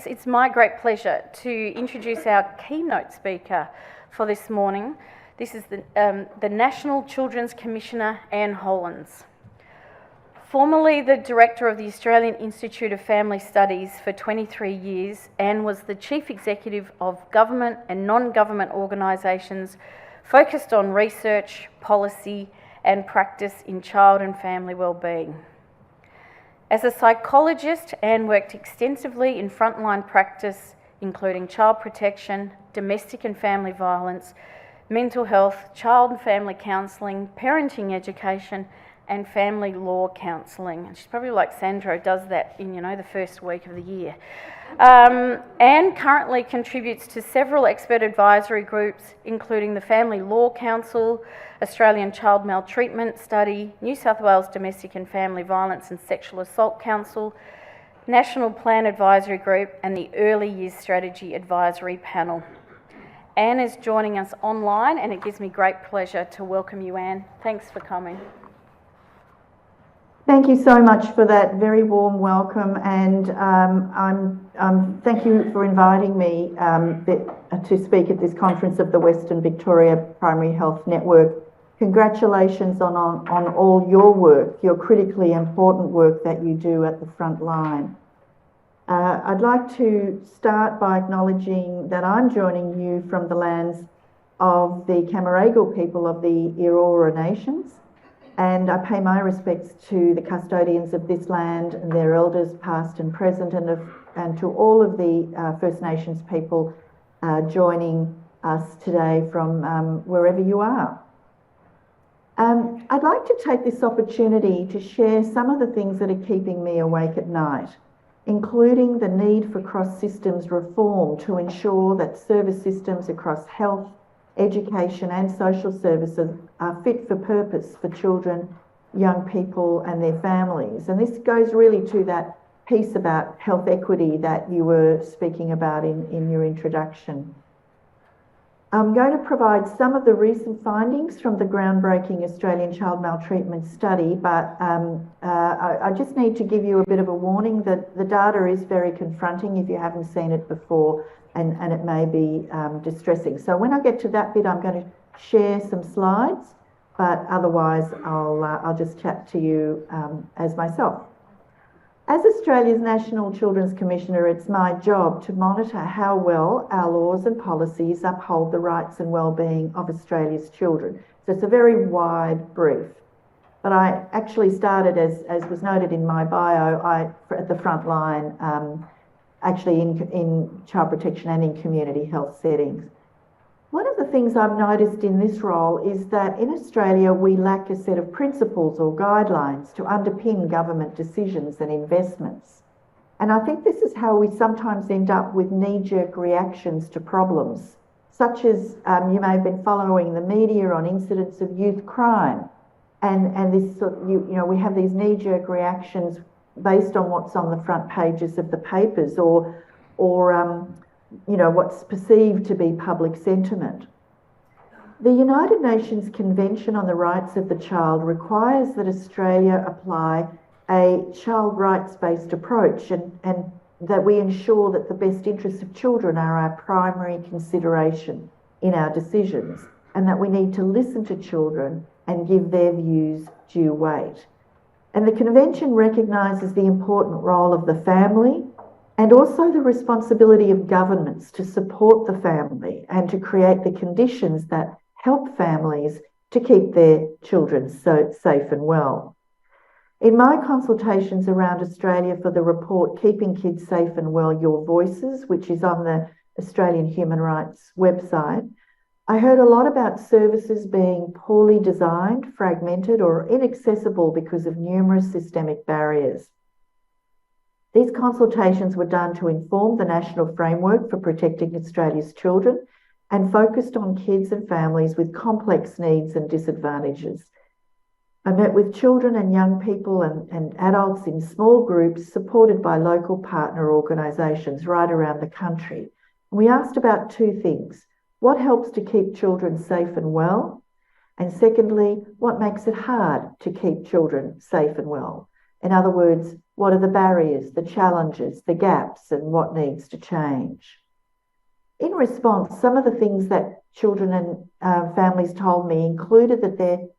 It's my great pleasure to introduce our keynote speaker for this morning. This is the National Children's Commissioner, Anne Hollonds. Formerly the Director of the Australian Institute of Family Studies for 23 years, Anne was the Chief Executive of government and non-government organisations focused on research, policy and practice in child and family wellbeing. As a psychologist, Anne worked extensively in frontline practice, including child protection, domestic and family violence, mental health, child and family counselling, parenting education, and family law counselling. And she's probably like Sandro does that in, the first week of the year. Anne currently contributes to several expert advisory groups, including the Family Law Council, Australian Child Maltreatment Study, New South Wales Domestic and Family Violence and Sexual Assault Council, National Plan Advisory Group, and the Early Years Strategy Advisory Panel. Anne is joining us online, and it gives me great pleasure to welcome you, Anne. Thanks for coming. Thank you so much for that very warm welcome, and thank you for inviting me to speak at this conference of the Western Victoria Primary Health Network. Congratulations on all your work, your critically important work that you do at the front line. I'd like to start by acknowledging that I'm joining you from the lands of the Camaragal people of the Eora Nations, and I pay my respects to the custodians of this land and their elders past and present, and to all of the First Nations people joining us today from wherever you are. I'd like to take this opportunity to share some of the things that are keeping me awake at night, including the need for cross-systems reform to ensure that service systems across health, education and social services are fit for purpose for children, young people and their families. And this goes really to that piece about health equity that you were speaking about in your introduction. I'm going to provide some of the recent findings from the groundbreaking Australian Child Maltreatment Study, but I just need to give you a bit of a warning that the data is very confronting if you haven't seen it before, and it may be distressing. So when I get to that bit, I'm going to share some slides, but otherwise I'll just chat to you as myself. As Australia's National Children's Commissioner, it's my job to monitor how well our laws and policies uphold the rights and wellbeing of Australia's children. So it's a very wide brief. But I actually started, as was noted in my bio, at the front line, actually in child protection and in community health settings. One of the things I've noticed in this role is that in Australia we lack a set of principles or guidelines to underpin government decisions and investments. And I think this is how we sometimes end up with knee-jerk reactions to problems, such as you may have been following the media on incidents of youth crime. And this we have these knee-jerk reactions based on what's on the front pages of the papers or what's perceived to be public sentiment. The United Nations Convention on the Rights of the Child requires that Australia apply a child rights-based approach and that we ensure that the best interests of children are our primary consideration in our decisions, and that we need to listen to children and give their views due weight. And the Convention recognises the important role of the family and also the responsibility of governments to support the family and to create the conditions that help families to keep their children safe and well. In my consultations around Australia for the report Keeping Kids Safe and Well, Your Voices, which is on the Australian Human Rights website, I heard a lot about services being poorly designed, fragmented or inaccessible because of numerous systemic barriers. These consultations were done to inform the national framework for protecting Australia's children and focused on kids and families with complex needs and disadvantages. I met with children and young people and adults in small groups supported by local partner organisations right around the country. We asked about two things: what helps to keep children safe and well? And secondly, what makes it hard to keep children safe and well? In other words, what are the barriers, the challenges, the gaps, and what needs to change? In response, some of the things that children and families told me included that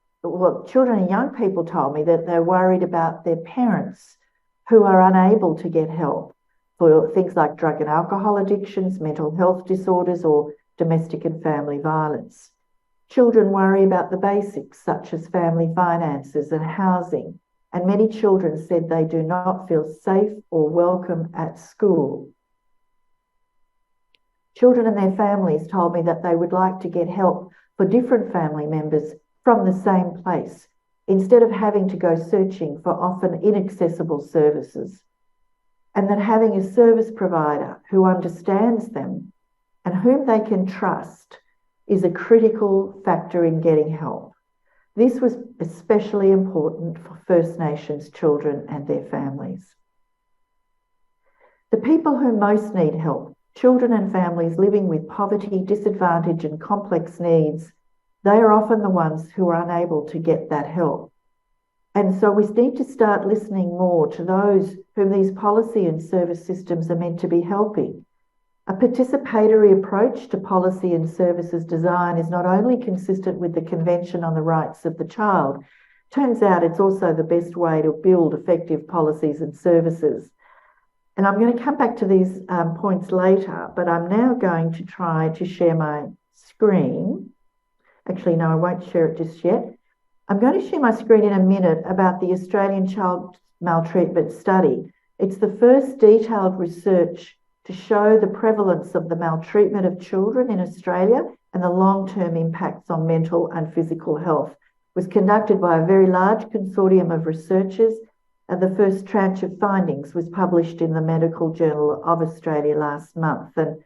children and young people told me that they're worried about their parents who are unable to get help for things like drug and alcohol addictions, mental health disorders, or domestic and family violence. Children worry about the basics, such as family finances and housing, and many children said they do not feel safe or welcome at school. Children and their families told me that they would like to get help for different family members from the same place, instead of having to go searching for often inaccessible services, and that having a service provider who understands them and whom they can trust is a critical factor in getting help. This was especially important for First Nations children and their families. The people who most need help, children and families living with poverty, disadvantage, and complex needs, they are often the ones who are unable to get that help. And so we need to start listening more to those whom these policy and service systems are meant to be helping. A participatory approach to policy and services design is not only consistent with the Convention on the Rights of the Child, turns out it's also the best way to build effective policies and services. And I'm going to come back to these points later, but I'm now going to try to share my screen. Actually, no, I won't share it just yet. I'm going to share my screen in a minute about the Australian Child Maltreatment Study. It's the first detailed research to show the prevalence of the maltreatment of children in Australia and the long-term impacts on mental and physical health. It was conducted by a very large consortium of researchers, and the first tranche of findings was published in the Medical Journal of Australia last month. And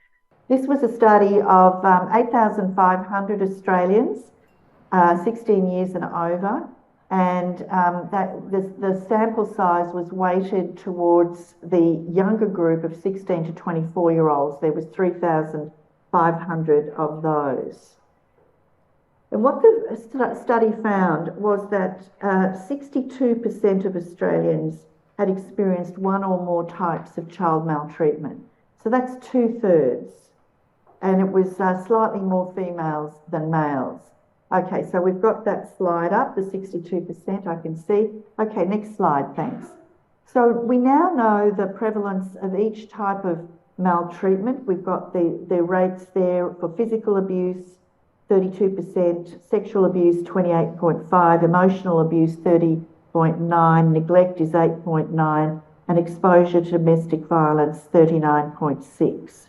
this was a study of 8,500 Australians, 16 years and over, and the sample size was weighted towards the younger group of 16 to 24-year-olds. There was 3,500 of those. And what the study found was that 62% of Australians had experienced one or more types of child maltreatment. So that's 2/3. And it was slightly more females than males. Okay, so we've got that slide up, the 62% I can see. Okay, next slide, thanks. So we now know the prevalence of each type of maltreatment. We've got the rates there for physical abuse, 32%, sexual abuse, 28.5%, emotional abuse, 30.9%, neglect is 8.9%, and exposure to domestic violence, 39.6%,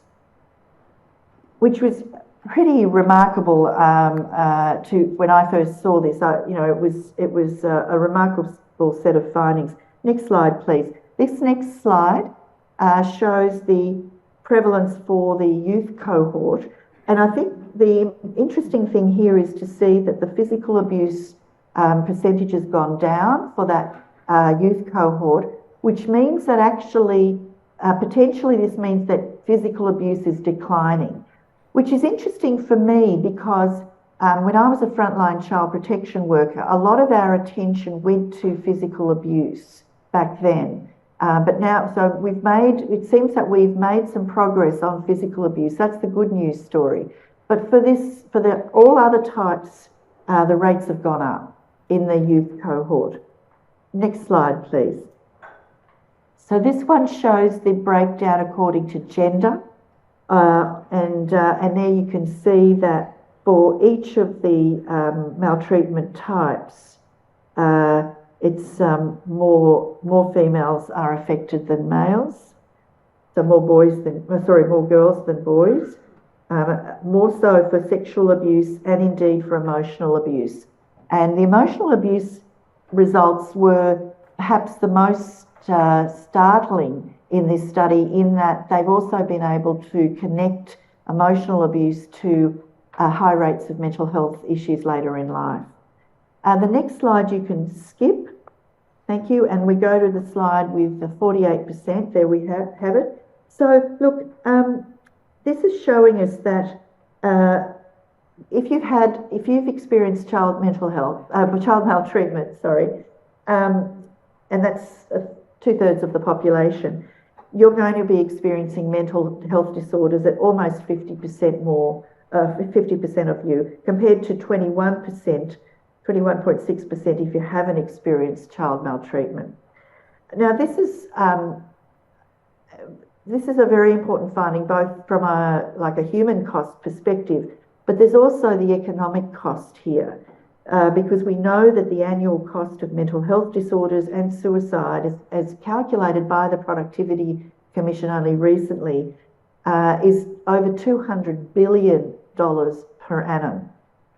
which was pretty remarkable when I first saw this. It was a remarkable set of findings. Next slide, please. This next slide shows the prevalence for the youth cohort, and I think the interesting thing here is to see that the physical abuse percentage has gone down for that youth cohort, which means that actually potentially this means that physical abuse is declining. Which is interesting for me because when I was a frontline child protection worker, a lot of our attention went to physical abuse back then. But now, so it seems that we've made some progress on physical abuse. That's the good news story. But for all other types, the rates have gone up in the youth cohort. Next slide, please. So this one shows the breakdown according to gender. And there you can see that for each of the maltreatment types, it's more females are affected than males. So more girls than boys. More so for sexual abuse and indeed for emotional abuse. And the emotional abuse results were perhaps the most startling in this study, in that they've also been able to connect emotional abuse to high rates of mental health issues later in life. The next slide you can skip. Thank you. And we go to the slide with the 48%. There we have it. So look, this is showing us that if you've experienced child maltreatment, and that's 2/3 of the population, you're going to be experiencing mental health disorders at almost 50% more, 50% of you, compared to 21%, 21.6% if you haven't experienced child maltreatment. Now, this is a very important finding, both from a human cost perspective, but there's also the economic cost here, because we know that the annual cost of mental health disorders and suicide, as calculated by the Productivity Commission only recently, is over $200 billion per annum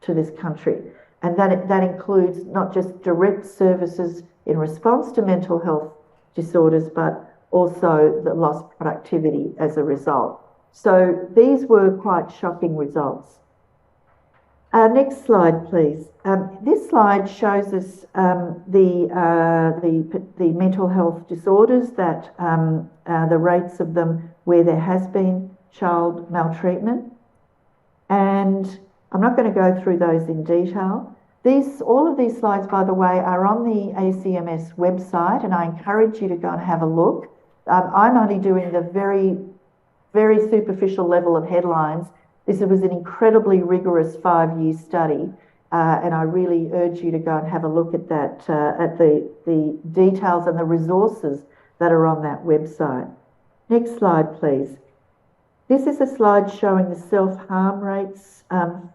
to this country. And that includes not just direct services in response to mental health disorders, but also the lost productivity as a result. So these were quite shocking results. Next slide, please. This slide shows us the mental health disorders, that the rates of them where there has been child maltreatment. And I'm not going to go through those in detail. All of these slides, by the way, are on the ACMS website, and I encourage you to go and have a look. I'm only doing the very, very superficial level of headlines. This was an incredibly rigorous 5-year study, and I really urge you to go and have a look at that, at the details and the resources that are on that website. Next slide, please. This is a slide showing the self-harm rates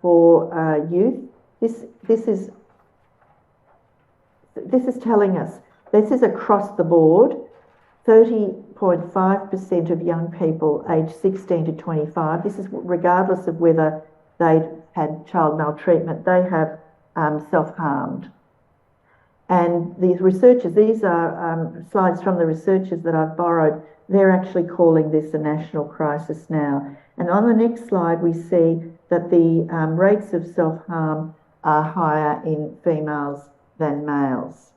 for youth. This is telling us, this is across the board, 30.5% of young people aged 16 to 25, this is regardless of whether they'd had child maltreatment, they have self-harmed. And these researchers, these are slides from the researchers that I've borrowed, they're actually calling this a national crisis now. And on the next slide, we see that the rates of self-harm are higher in females than males.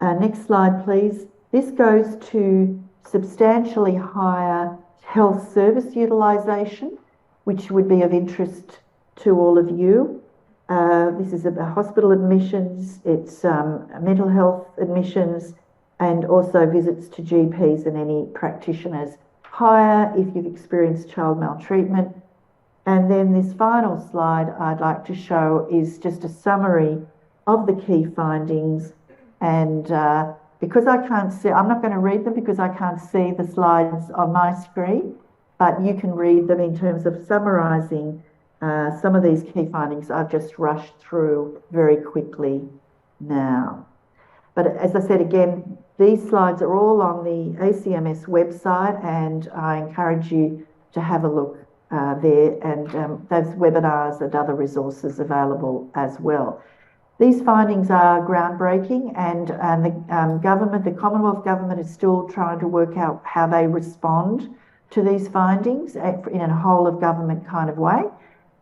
Next slide, please. This goes to substantially higher health service utilisation, which would be of interest to all of you. This is about hospital admissions, it's mental health admissions, and also visits to GPs and any practitioners. Higher if you've experienced child maltreatment. And then this final slide I'd like to show is just a summary of the key findings. And because I can't see, I'm not going to read them because I can't see the slides on my screen, but you can read them in terms of summarising some of these key findings I've just rushed through very quickly now. But as I said again, these slides are all on the ACMS website, and I encourage you to have a look there, and those webinars and other resources available as well. These findings are groundbreaking, and the government, the Commonwealth Government, is still trying to work out how they respond to these findings in a whole of government kind of way.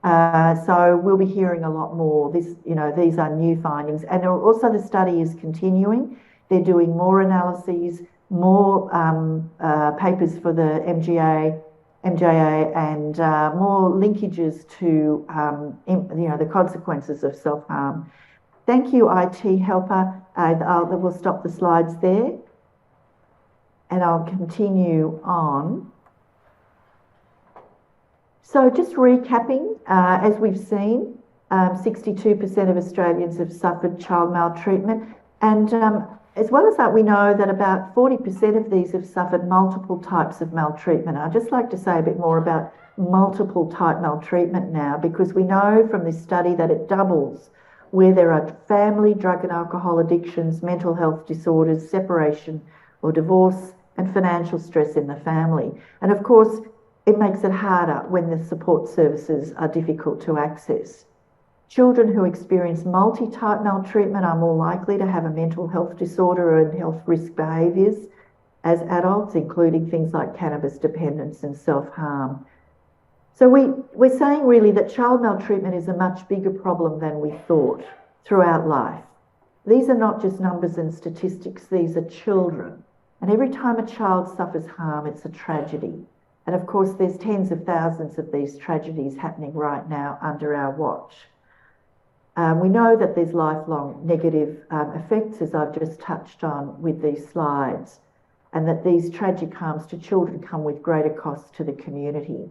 So we'll be hearing a lot more. These are new findings, and also the study is continuing. They're doing more analyses, more papers for the MJA, and more linkages to the consequences of self-harm. Thank you, IT helper. We'll stop the slides there, and I'll continue on. So just recapping, as we've seen, 62% of Australians have suffered child maltreatment, and as well as that, we know that about 40% of these have suffered multiple types of maltreatment. I'd just like to say a bit more about multiple type maltreatment now, because we know from this study that it doubles where there are family, drug and alcohol addictions, mental health disorders, separation or divorce, and financial stress in the family. And of course, it makes it harder when the support services are difficult to access. Children who experience multi-type maltreatment are more likely to have a mental health disorder and health risk behaviours as adults, including things like cannabis dependence and self-harm. So we're saying really that child maltreatment is a much bigger problem than we thought throughout life. These are not just numbers and statistics, these are children. And every time a child suffers harm, it's a tragedy. And of course, there's tens of thousands of these tragedies happening right now under our watch. We know that there's lifelong negative effects, as I've just touched on with these slides, and that these tragic harms to children come with greater costs to the community.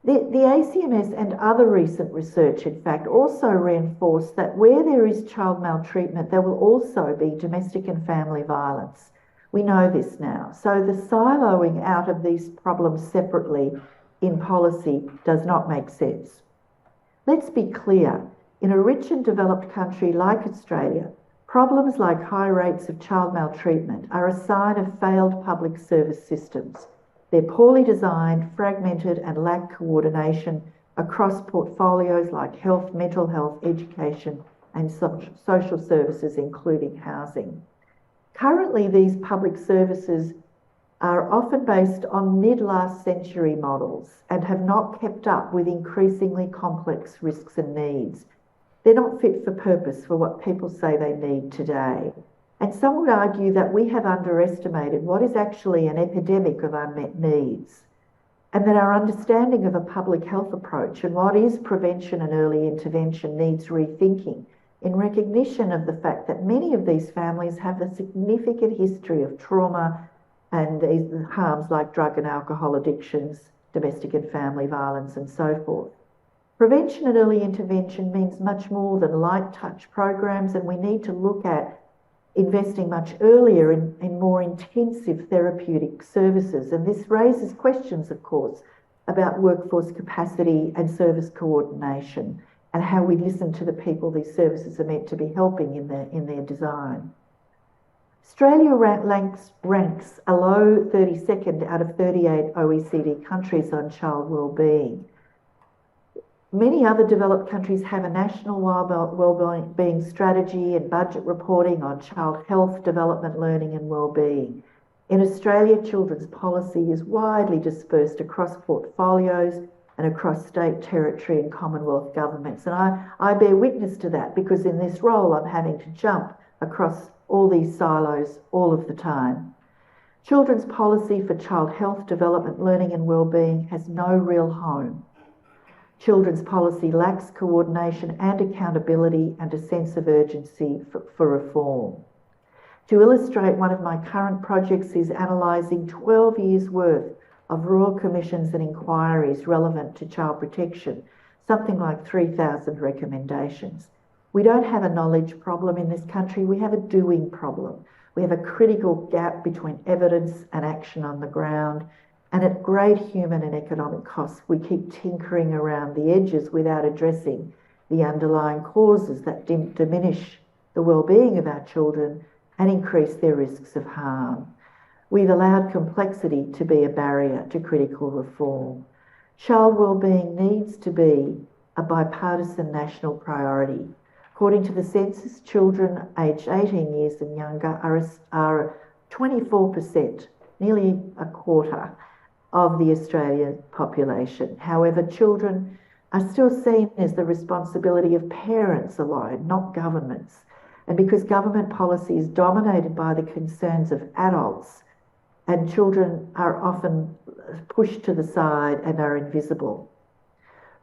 The ACMS and other recent research, in fact, also reinforce that where there is child maltreatment, there will also be domestic and family violence. We know this now. So the siloing out of these problems separately in policy does not make sense. Let's be clear, in a rich and developed country like Australia, problems like high rates of child maltreatment are a sign of failed public service systems. They're poorly designed, fragmented, and lack coordination across portfolios like health, mental health, education, and social services, including housing. Currently, these public services are often based on mid-last century models and have not kept up with increasingly complex risks and needs. They're not fit for purpose for what people say they need today. And some would argue that we have underestimated what is actually an epidemic of unmet needs, and that our understanding of a public health approach and what is prevention and early intervention needs rethinking in recognition of the fact that many of these families have a significant history of trauma and harms like drug and alcohol addictions, domestic and family violence, and so forth. Prevention and early intervention means much more than light touch programs, and we need to look at investing much earlier in more intensive therapeutic services. And this raises questions, of course, about workforce capacity and service coordination and how we listen to the people these services are meant to be helping in their design. Australia ranks a low 32nd out of 38 OECD countries on child wellbeing. Many other developed countries have a national wellbeing strategy and budget reporting on child health, development, learning and wellbeing. In Australia, children's policy is widely dispersed across portfolios and across state, territory and Commonwealth governments. And I bear witness to that because in this role I'm having to jump across all these silos all of the time. Children's policy for child health, development, learning and wellbeing has no real home. Children's policy lacks coordination and accountability and a sense of urgency for reform. To illustrate, one of my current projects is analysing 12 years' worth of royal commissions and inquiries relevant to child protection, something like 3,000 recommendations. We don't have a knowledge problem in this country, we have a doing problem. We have a critical gap between evidence and action on the ground, and at great human and economic costs, we keep tinkering around the edges without addressing the underlying causes that diminish the well-being of our children and increase their risks of harm. We've allowed complexity to be a barrier to critical reform. Child well-being needs to be a bipartisan national priority. According to the census, children aged 18 years and younger are 24%, nearly a quarter, of the Australian population. However, children are still seen as the responsibility of parents alone, not governments. And because government policy is dominated by the concerns of adults, and children are often pushed to the side and are invisible.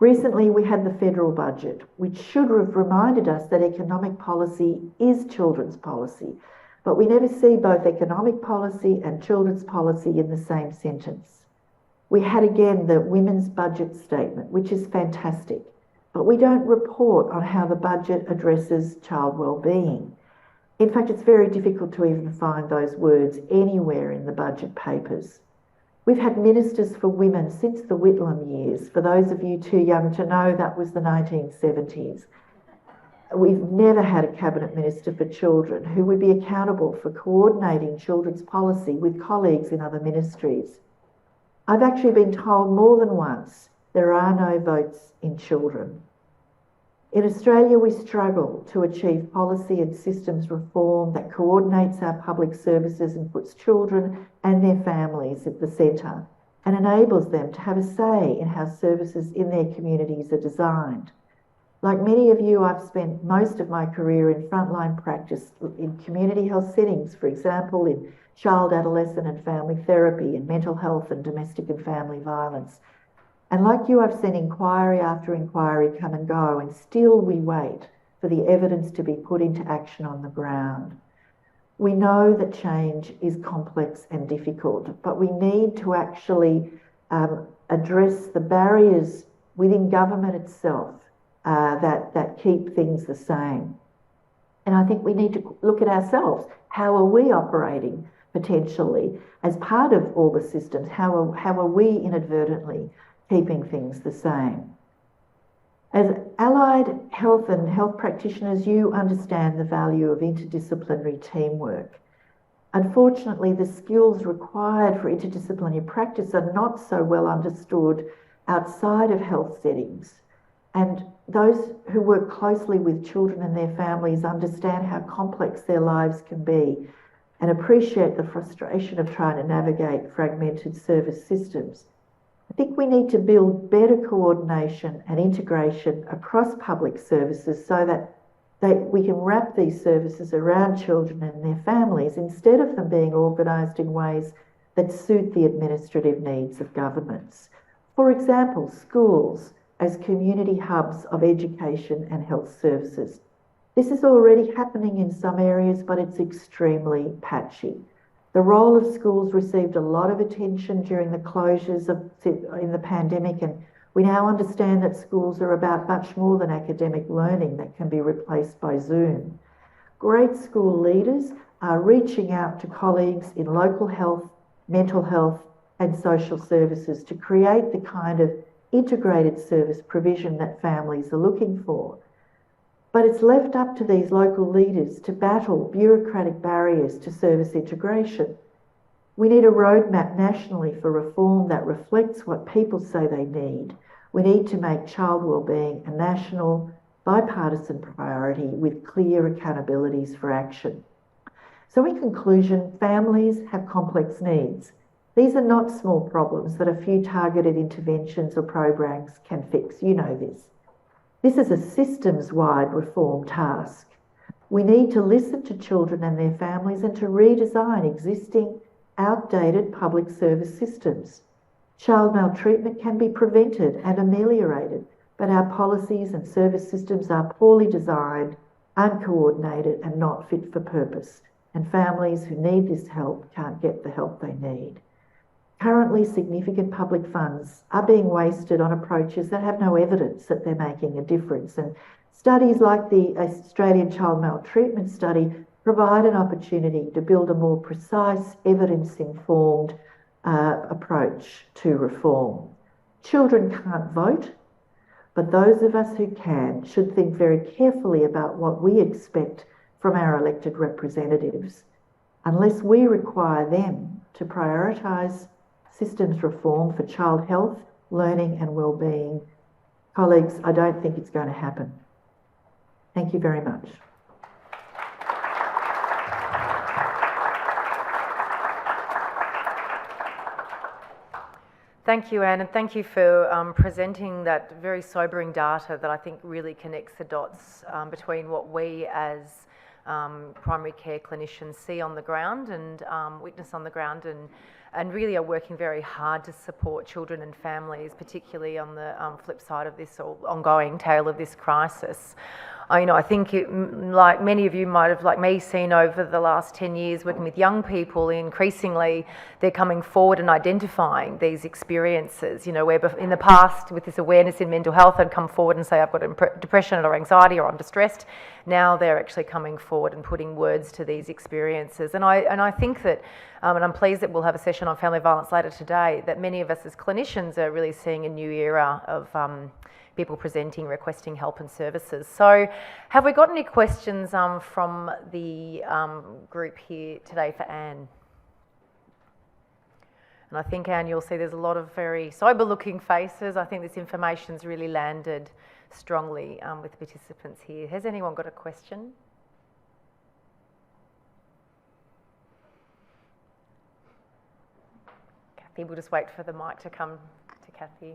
Recently, we had the federal budget, which should have reminded us that economic policy is children's policy, but we never see both economic policy and children's policy in the same sentence. We had again the women's budget statement, which is fantastic, but we don't report on how the budget addresses child well-being. In fact, it's very difficult to even find those words anywhere in the budget papers. We've had ministers for women since the Whitlam years. For those of you too young to know, that was the 1970s. We've never had a cabinet minister for children who would be accountable for coordinating children's policy with colleagues in other ministries. I've actually been told more than once there are no votes in children. In Australia, we struggle to achieve policy and systems reform that coordinates our public services and puts children and their families at the centre and enables them to have a say in how services in their communities are designed. Like many of you, I've spent most of my career in frontline practice in community health settings, for example, in child, adolescent and family therapy, in mental health and domestic and family violence. And like you, I've seen inquiry after inquiry come and go, and still we wait for the evidence to be put into action on the ground. We know that change is complex and difficult, but we need to actually address the barriers within government itself that keep things the same. And I think we need to look at ourselves. How are we operating potentially as part of all the systems? How are we inadvertently keeping things the same? As allied health and health practitioners, you understand the value of interdisciplinary teamwork. Unfortunately, the skills required for interdisciplinary practice are not so well understood outside of health settings. And those who work closely with children and their families understand how complex their lives can be and appreciate the frustration of trying to navigate fragmented service systems. I think we need to build better coordination and integration across public services so that we can wrap these services around children and their families instead of them being organised in ways that suit the administrative needs of governments. For example, schools as community hubs of education and health services. This is already happening in some areas, but it's extremely patchy. The role of schools received a lot of attention during the closures in the pandemic, and we now understand that schools are about much more than academic learning that can be replaced by Zoom. Great school leaders are reaching out to colleagues in local health, mental health, and social services to create the kind of integrated service provision that families are looking for. But it's left up to these local leaders to battle bureaucratic barriers to service integration. We need a roadmap nationally for reform that reflects what people say they need. We need to make child wellbeing a national, bipartisan priority with clear accountabilities for action. So in conclusion, families have complex needs. These are not small problems that a few targeted interventions or programs can fix. You know this. This is a systems-wide reform task. We need to listen to children and their families and to redesign existing, outdated public service systems. Child maltreatment can be prevented and ameliorated, but our policies and service systems are poorly designed, uncoordinated, and not fit for purpose. And families who need this help can't get the help they need. Currently, significant public funds are being wasted on approaches that have no evidence that they're making a difference. And studies like the Australian Child Maltreatment Study provide an opportunity to build a more precise, evidence-informed approach to reform. Children can't vote, but those of us who can should think very carefully about what we expect from our elected representatives. Unless we require them to prioritise systems reform for child health, learning and wellbeing, colleagues, I don't think it's going to happen. Thank you very much. Thank you, Anne, and thank you for presenting that very sobering data that I think really connects the dots between what we as primary care clinicians see on the ground and witness on the ground and really are working very hard to support children and families, particularly on the flip side of this or ongoing tail of this crisis. I think like many of you might have, like me, seen over the last 10 years working with young people, increasingly they're coming forward and identifying these experiences, where in the past with this awareness in mental health I'd come forward and say I've got depression or anxiety or I'm distressed. Now they're actually coming forward and putting words to these experiences. And I think that, and I'm pleased that we'll have a session on family violence later today, that many of us as clinicians are really seeing a new era of people presenting, requesting help and services. So have we got any questions from the group here today for Anne? And I think, Anne, you'll see there's a lot of very sober-looking faces. I think this information's really landed strongly with the participants here. Has anyone got a question? Kathy, we'll just wait for the mic to come to Kathy.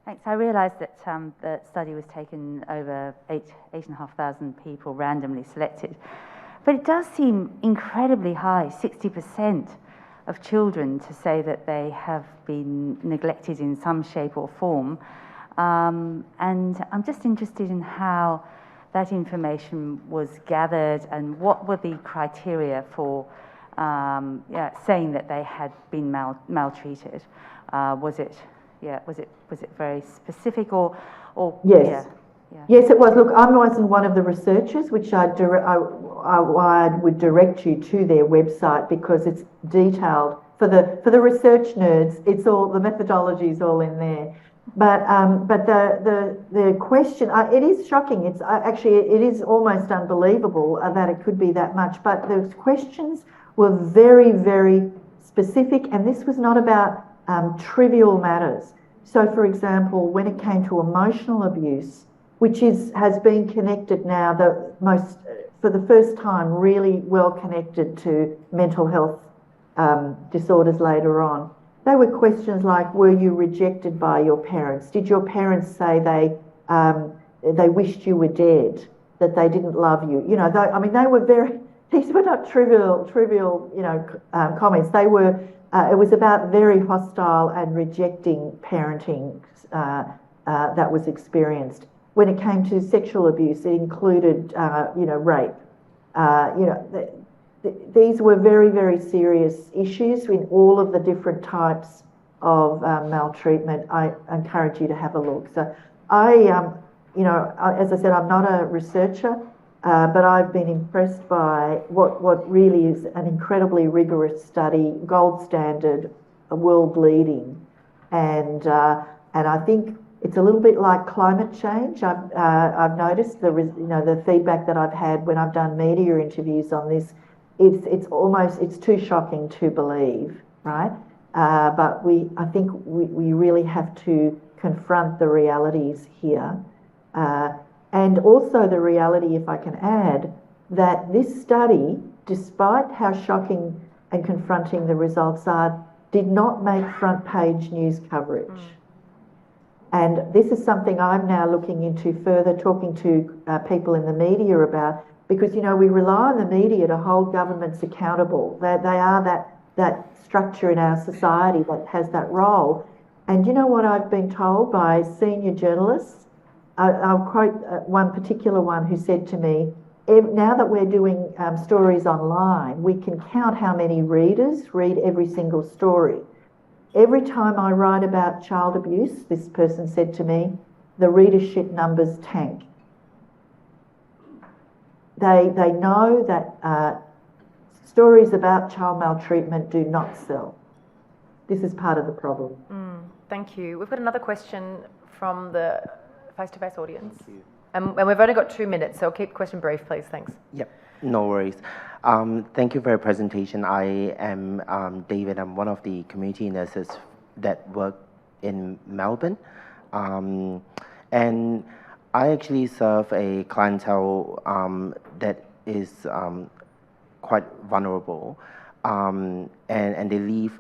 Thanks. I realised that the study was taken over 8,500 people randomly selected. But it does seem incredibly high, 60% of children to say that they have been neglected in some shape or form. And I'm just interested in how that information was gathered and what were the criteria for saying that they had been maltreated. Was it very specific or Yes. Yeah. Yes, it was. Look, I wasn't one of the researchers, which I would direct you to their website because it's detailed. For the research nerds, it's all, the methodology is all in there. But the question, it is shocking. It's actually, it is almost unbelievable that it could be that much. But the questions were very, very specific, and this was not about trivial matters. So, for example, when it came to emotional abuse, which has been connected now, for the first time, really well connected to mental health disorders later on. They were questions like, were you rejected by your parents? Did your parents say they wished you were dead, that they didn't love you? You know, they were very, these were not trivial, comments. They were, it was about very hostile and rejecting parenting that was experienced. When it came to sexual abuse, it included, rape. These were very, very serious issues in all of the different types of maltreatment. I encourage you to have a look. So as I said, I'm not a researcher, but I've been impressed by what really is an incredibly rigorous study, gold standard, world leading, and I think it's a little bit like climate change. I've noticed the feedback that I've had when I've done media interviews on this. It's too shocking to believe, right? But I think we really have to confront the realities here, and also the reality, if I can add, that this study, despite how shocking and confronting the results are, did not make front page news coverage. And this is something I'm now looking into further, talking to people in the media about, because, we rely on the media to hold governments accountable. They are that structure in our society that has that role. And you know what I've been told by senior journalists? I'll quote one particular one who said to me, now that we're doing stories online, we can count how many readers read every single story. Every time I write about child abuse, this person said to me, the readership numbers tank. They know that stories about child maltreatment do not sell. This is part of the problem. Thank you. We've got another question from the face-to-face audience. Thank you. And we've only got 2 minutes, so keep the question brief, please. Thanks. Yep, no worries. Thank you for your presentation. I am David. I'm one of the community nurses that work in Melbourne. And I actually serve a clientele that is quite vulnerable, and they live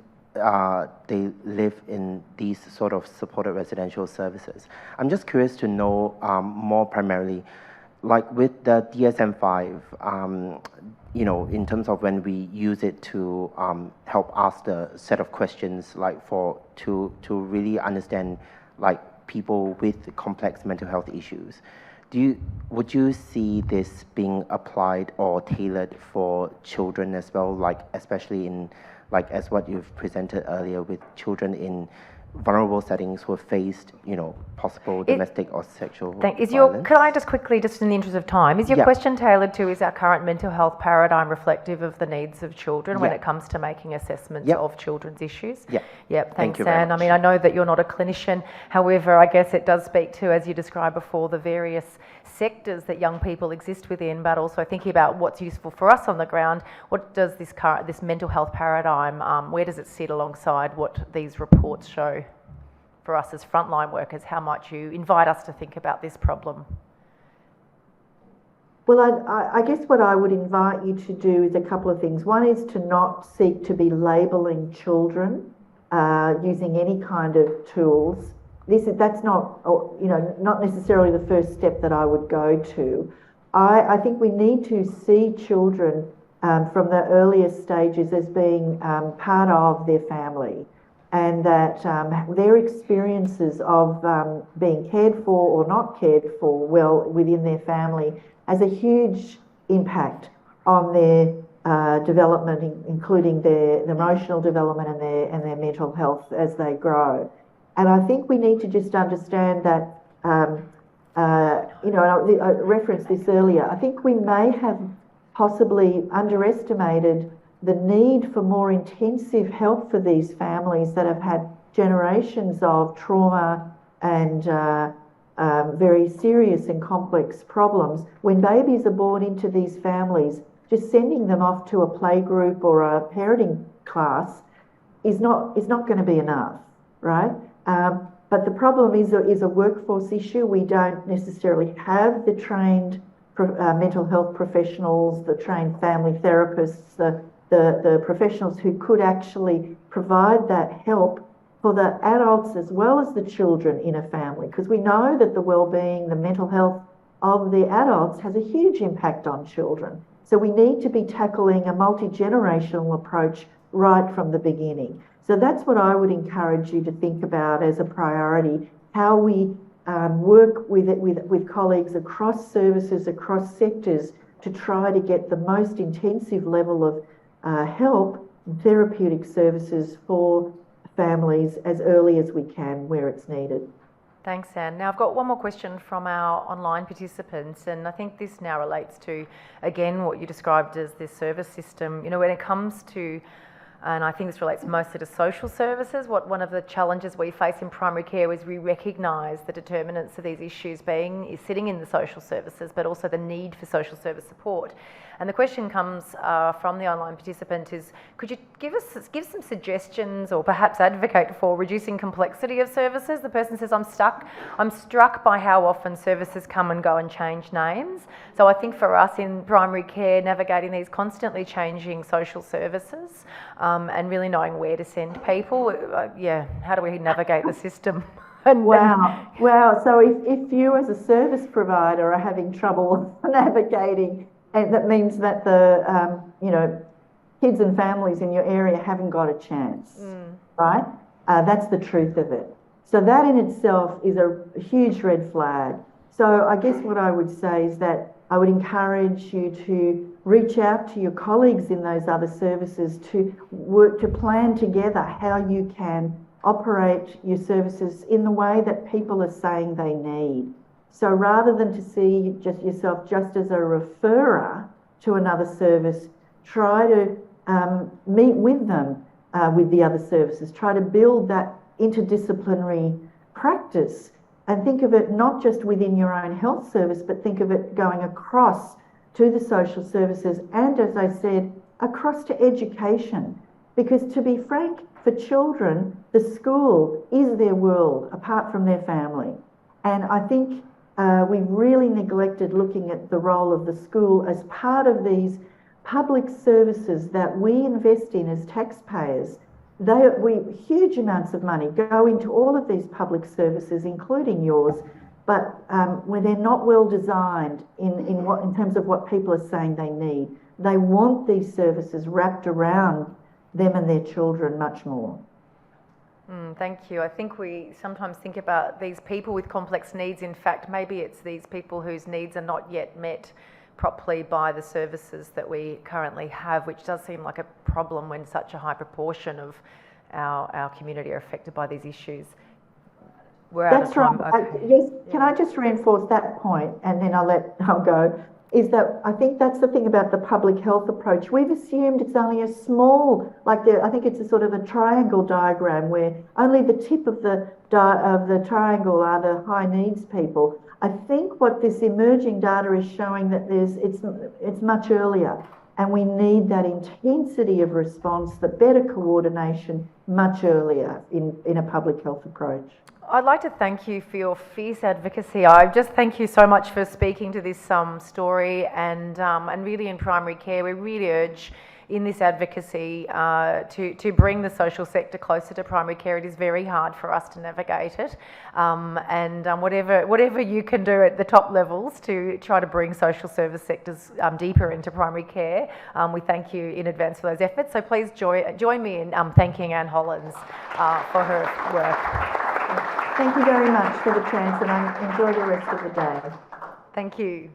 in these sort of supported residential services. I'm just curious to know more primarily, like with the DSM-5, in terms of when we use it to help ask the set of questions, like to really understand, like, people with complex mental health issues. Would you see this being applied or tailored for children as well, like especially in, like as what you've presented earlier with children in vulnerable settings who have faced, possible domestic or sexual violence? Could I just quickly, just in the interest of time, is your question tailored to, is our current mental health paradigm reflective of the needs of children when it comes to making assessments of children's issues? Yep, thanks, Anne. I mean, I know that you're not a clinician. However, I guess it does speak to, as you described before, the various sectors that young people exist within, but also thinking about what's useful for us on the ground. What does this mental health paradigm, where does it sit alongside what these reports show for us as frontline workers? How might you invite us to think about this problem? Well, I guess what I would invite you to do is a couple of things. One is to not seek to be labelling children using any kind of tools. That's not, not necessarily the first step that I would go to. I think we need to see children from the earliest stages as being part of their family, and that their experiences of being cared for or not cared for well within their family has a huge impact on their development, including their emotional development and their mental health as they grow. And I think we need to just understand that, I referenced this earlier, I think we may have possibly underestimated the need for more intensive help for these families that have had generations of trauma and very serious and complex problems. When babies are born into these families, just sending them off to a playgroup or a parenting class is not going to be enough, right? But the problem is a workforce issue. We don't necessarily have the trained mental health professionals, the trained family therapists, the professionals who could actually provide that help for the adults as well as the children in a family, because we know that the well-being, the mental health of the adults has a huge impact on children. So we need to be tackling a multi-generational approach right from the beginning. So that's what I would encourage you to think about as a priority, how we work with colleagues across services, across sectors, to try to get the most intensive level of help and therapeutic services for families as early as we can where it's needed. Thanks, Anne. Now, I've got one more question from our online participants, and I think this now relates to, again, what you described as this service system. You know, when it comes to, and I think this relates mostly to social services, one of the challenges we face in primary care is we recognise the determinants of these issues sitting in the social services, but also the need for social service support. And the question comes from the online participant is, could you give some suggestions or perhaps advocate for reducing complexity of services? The person says, I'm struck by how often services come and go and change names. So I think for us in primary care, navigating these constantly changing social services and really knowing where to send people, how do we navigate the system? Wow. So if you as a service provider are having trouble navigating, and that means that the kids and families in your area haven't got a chance, right? That's the truth of it. So that in itself is a huge red flag. So I guess what I would say is that I would encourage you to reach out to your colleagues in those other services to work to plan together how you can operate your services in the way that people are saying they need. So rather than to see yourself just as a referrer to another service, try to meet with them, with the other services. Try to build that interdisciplinary practice and think of it not just within your own health service, but think of it going across to the social services and, as I said, across to education. Because to be frank, for children, the school is their world apart from their family. And I think we've really neglected looking at the role of the school as part of these public services that we invest in as taxpayers. Huge amounts of money go into all of these public services, including yours, but where they're not well designed in terms of what people are saying they need. They want these services wrapped around them and their children much more. Thank you. I think we sometimes think about these people with complex needs. In fact, maybe it's these people whose needs are not yet met properly by the services that we currently have, which does seem like a problem when such a high proportion of our community are affected by these issues. We're out of time. Right. Okay. Yes, can I just reinforce that point and then I'll go, is that I think that's the thing about the public health approach. We've assumed it's only a small, I think it's a sort of a triangle diagram where only the tip of the triangle are the high needs people. I think what this emerging data is showing that it's much earlier, and we need that intensity of response, the better coordination much earlier in a public health approach. I'd like to thank you for your fierce advocacy. I just thank you so much for speaking to this story, and really in primary care we really urge, in this advocacy to bring the social sector closer to primary care. It is very hard for us to navigate it, and whatever you can do at the top levels to try to bring social service sectors deeper into primary care, we thank you in advance for those efforts. So please join me in thanking Anne Hollonds for her work. Thank you very much for the chance, and I enjoy the rest of the day. Thank you.